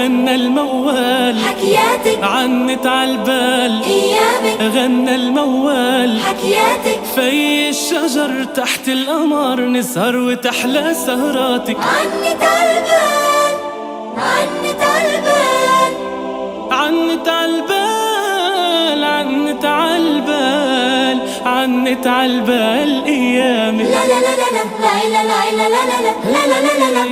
غنى الموال حكياتك عنت عالبال ايامك، غنى الموال حكياتك في الشجر تحت القمر نسهر وتحلى سهراتك. عنت عالبال، عنت عالبال، عنت عالبال، عنت عالبال، عنت عالبال ايامك. لا لا لا لا لا لا لا لا لا لا لا لا لا لا لا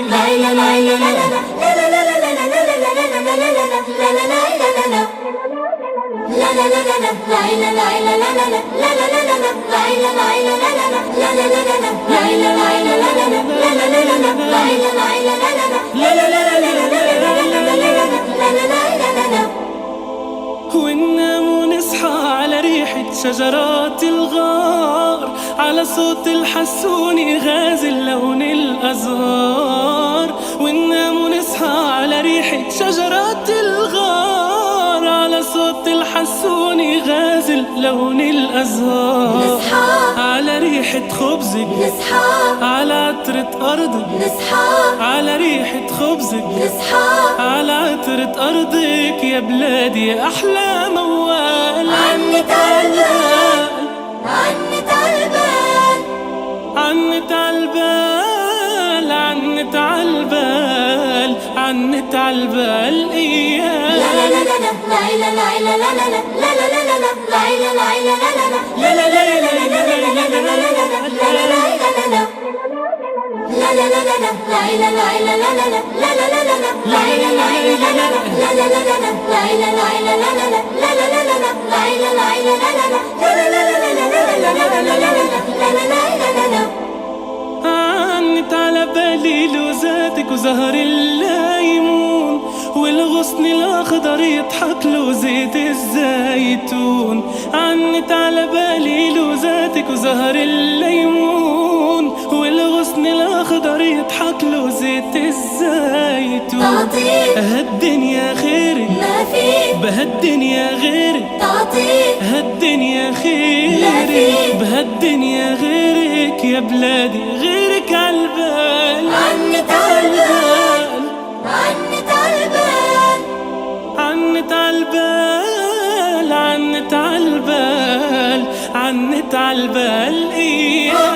وننام ونصحى على ريحة شجرات الغار، على صوت الحسون يغازل لون الأزهار. وننام ونصحى على ريحة شجرات الغار، على صوت الحسون يغازل لون الأزهار. نصحى على ريحة خبزك، نصحى على عطرة أرضك، نصحى على ريحة خبزك، نصحى على عطرة أرضك يا بلادي يا أحلى موال. عنت عالبال، عنت عالبال، عنت عالبال، عنت عالبال، عنت عالبال إياه. لا لا لا لا لا لا لا لا لا لا لا لا لا لا لا لا عنت على بالي لوزاتك وزهر الليمون، والغصن الأخضر يضحك له زيت الزيتون. عنت على بالي لوزاتك وزهر الليمون، والغصن الأخضر يضحك له زيت الزيتون. تعطيك هالدنيا غيرك ما فيك، بهالدنيا غيرك، تعطيك هالدنيا ما غيرك، فيك. بهالدنيا غيرك يا بلادي غيرك عالبال. عنت عالبال، عنت عالبال، عنت عالبال، عنت عالبال، عنت عالبال ايام.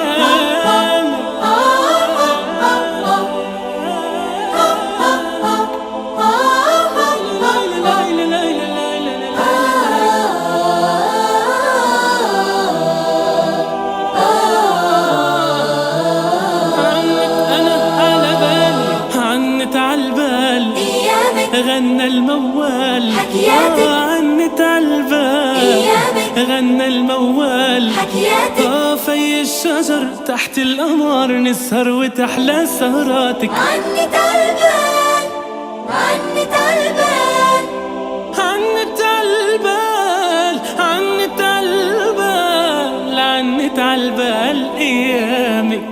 عنت عالبال ايامك، غنى الموال حكياتك عنت عالبال ايامك، غنى الموال حكياتك في الشجر تحت القمر نسهر وتحلى سهراتك. عنت عالبال، عنت عالبال، عنت عالبال، عنت عالبال، عنت عالبال ايامك.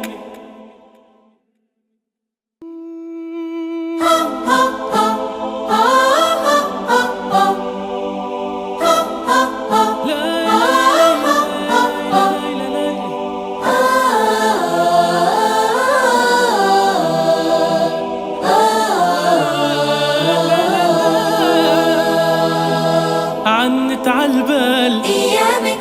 عنت عالبال ايامك.